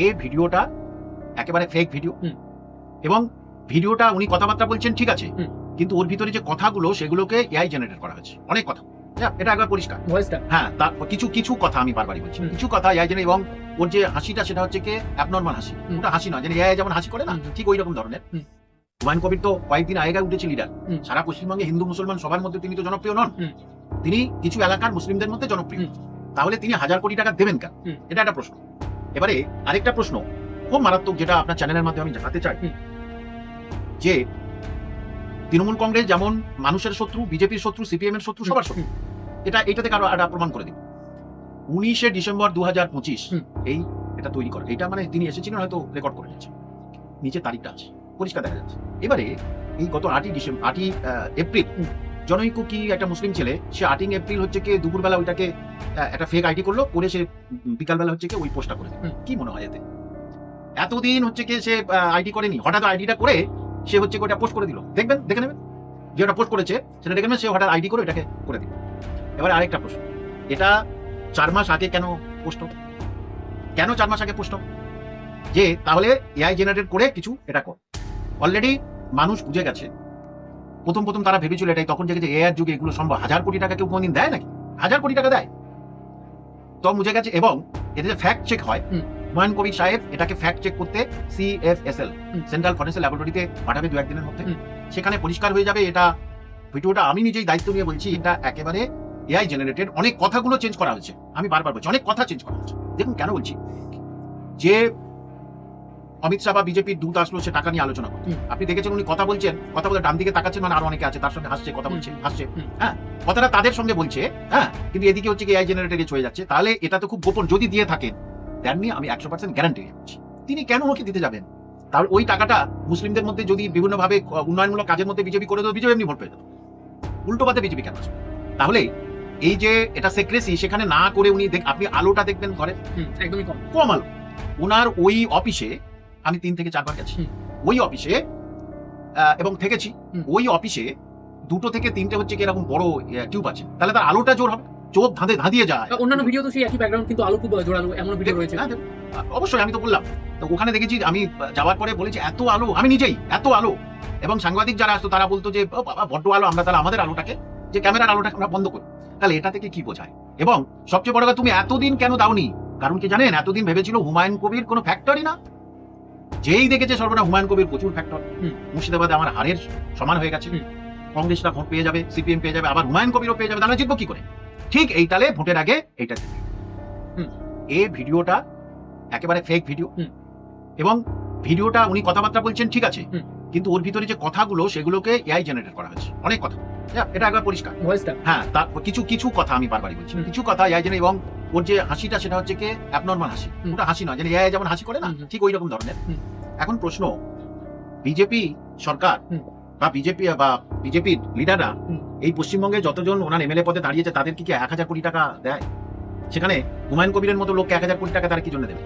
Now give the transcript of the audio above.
এই ভিডিওটা একেবারে ফেক ভিডিও এবং ভিডিওটা উনি কথাবার্তা বলছেন ঠিক আছে, কিন্তু ওর ভিতরে যে কথাগুলো সেগুলোকে এআই জেনারেট করা হয়েছে, অনেক কথা। এটা একবার পরিষ্কার ভয়েসটা, হ্যাঁ, তার কিছু কিছু কথা আমি বারবারই বলছি, কিছু কথা এআই জেনারেট। এবং ওর যে হাসিটা সেটা হচ্ছে কি অ্যাবনর্মাল হাসি, ওটা হাসি নয়, যেন এআই যেমন হাসি করে না, ঠিক ওই রকম ধরনের। হুমায়ুন কবির তো কয়েকদিন আগে উঠেছে লিডার, সারা পশ্চিমবঙ্গে হিন্দু মুসলমান সবার মধ্যে তিনি তো জনপ্রিয় নন, তিনি কিছু এলাকার মুসলিমদের মধ্যে জনপ্রিয়। তাহলে তিনি 1000 কোটি টাকা দেবেন কেন? এটা একটা প্রশ্ন। এবারে আরেকটা প্রশ্ন খুব মারাত্মক, যেটা আপনার চ্যানেলের মাধ্যমে আমি জানাতে চাই, যে তৃণমূল কংগ্রেস যেমন মানুষের শত্রু, বিজেপির শত্রু, সিপিএম এর শত্রু, সবার শত্রু, এটা থেকে আরো প্রমাণ করে দিন। 19শে ডিসেম্বর 2025 এটা তৈরি করে, এটা মানে তিনি এসেছিলেন হয়তো রেকর্ড করে নিয়েছে, নিচে তারিখটা আছে, পরিষ্কার দেখা যাচ্ছে। এবারে এই গত 8ই এপ্রিল জনৈক কি একটা মুসলিম ছেলে, সে 8ই এপ্রিল হচ্ছে কি দুপুরবেলা ওইটাকে একটা ফেক আইডি করলো, করে সে বিকালবেলা হচ্ছে কি ওই পোস্টটা করে দিল। কি মনে হয় এতে? এতদিন হচ্ছে কি সে আইডি করেনি, হঠাৎ আইডিটা করে সে হচ্ছে ওটা পোস্ট করে দিল। দেখবেন, দেখে নেবেন যে ওটা পোস্ট করেছে, সেটা দেখে নেবেন, সে হঠাৎ আইডি করে এটাকে করে দিল। এবার আরেকটা প্রশ্ন, এটা 4 মাস আগে কেন পোস্ট হবে? কেন 4 মাস আগে পোস্ট হবে? যে তাহলে এআই জেনারেট করে কিছু এটা কর। অলরেডি মানুষ বুঝে গেছে, প্রথম তারা ভেবেছিল এটাই, তখন যে এআই যুগে এগুলো সম্ভব। 1000 কোটি টাকা কেউ কোনদিন দেয় নাকি? 1000 কোটি টাকা দেয়? তো বুঝে গেছে। এবং এটা যে ফ্যাক্ট চেক হয়, হুমায়ুন কবির সাহেব এটাকে ফ্যাক্ট চেক করতে CFSL সেন্ট্রাল ফরেন্সিক ল্যাবরেটরিতে পাঠাবে 2-1 দিনের মধ্যে। সেখানে পরিষ্কার হয়ে যাবে। এটা ভিডিওটা আমি নিজেই দায়িত্ব নিয়ে বলছি, এটা একেবারে এআই জেনারেটেড। অনেক কথাগুলো চেঞ্জ করা হয়েছে, আমি বারবার বলছি অনেক কথা চেঞ্জ করা হয়েছে। দেখুন কেন বলছি, যে অমিত শাহ বা বিজেপির দূত আসলো, সে টাকা নিয়ে আলোচনা করছে। আপনি দেখেছেন উনি কথা বলছেন, কথা বলে ডান দিকে তাকাচ্ছেন, মানে আরো অনেকে আছে তার সঙ্গে হাসছে, কথা বলছে, হাসছে, হ্যাঁ, কথাটা তাদের সঙ্গে বলছে, হ্যাঁ, কিন্তু এদিকে হচ্ছে কি এআই জেনারেটেড হয়ে যাচ্ছে। তাহলে এটা তো খুব গোপন। যদি দিয়ে থাকেন দেন নিয়ে আমি 100% গ্যারান্টি দিচ্ছি, তিনি কেন ওকে দিতে যাবেন? তাহলে ওই টাকাটা মুসলিমদের মধ্যে যদি বিভিন্নভাবে উন্নয়নমূলক কাজের মধ্যে বিজেপি করে দেবে, বিজেপি এমনি ভোট পেয়ে যাবে। উল্টো পাতে বিজেপি কেন আসবে? তাহলে এই যে এটা সেক্রেসি, সেখানে না করে উনি আপনি আলোটা দেখবেন ঘরে একদমই কম আলো। ওনার ওই অফিসে আমি 3 থেকে 4 বার গেছি, ওই অফিসে এবং থেকেছি। ওই অফিসে 2 থেকে 3টে হচ্ছে কি এরকম বড় টিউব আছে, তাহলে তার আলোটা জোর হবে, চোখ ধাঁধিয়ে যায়। অন্যান্য ভিডিও তো সেই একই ব্যাকগ্রাউন্ড, কিন্তু আলো খুব জোরালো, এমন ভিডিও রয়েছে। অবশ্যই, আমি তো বললাম, তো ওখানে দেখেছি, আমি যাওয়ার পরে বলেছি এত আলো, আমি নিজেই এত আলো। এবং সাংবাদিক যারা আসতো তারা বলতো যে বাবা বড্ড আলো, আমরা তাহলে আমাদের আলোটাকে, যে ক্যামেরার আলোটাকে আমরা বন্ধ করি। তাহলে এটা থেকে কি বোঝায়? এবং সবচেয়ে বড় কথা, তুমি এতদিন কেন দাওনি? কারণ কি জানেন, এতদিন ভেবেছিল হুমায়ুন কবির কোনো ফ্যাক্টরি না। যেই দেখেছে সর্বনা হুমায়ুন কবির প্রচুর ফ্যাক্টর, মুর্শিদাবাদে আমার হারের সমান হয়ে গেছে, কংগ্রেসরা ভোট পেয়ে যাবে, সিপিএম পেয়ে যাবে, আবার হুমায়ুন কবিরও পেয়ে যাবে, তাহলে জিতবো কি করে? ঠিক এই তালে ভোটের আগে এইটা এই ভিডিওটা একেবারে ফেক ভিডিও এবং ভিডিওটা উনি কথাবার্তা বলছেন ঠিক আছে, কিন্তু ওর ভিতরে যে কথাগুলো সেগুলোকে এআই জেনারেট করা হয়েছে, অনেক কথা। এটা একবার পরিষ্কার ভয়েসটা, হ্যাঁ, তার কিছু কথা আমি বারবারই বলছি, কিছু কথা এআই জেনারেট। এবং ওর যে হাসিটা সেটা হচ্ছে কি অ্যাবনর্মাল হাসি, ওটা হাসি নয়, যেন এআই যেমন হাসি করে না, ঠিক ওই রকম ধরনের। এখন প্রশ্ন, বিজেপি সরকার বা বিজেপির লিডাররা এই পশ্চিমবঙ্গে যতজন ওনার এমএলএ পদে দাঁড়িয়েছে তাদের কি 1000 কোটি টাকা দেয়? সেখানে হুমায়ুন কবিরের মতো লোককে 1000 কোটি টাকা তারা কি জন্য দেবে?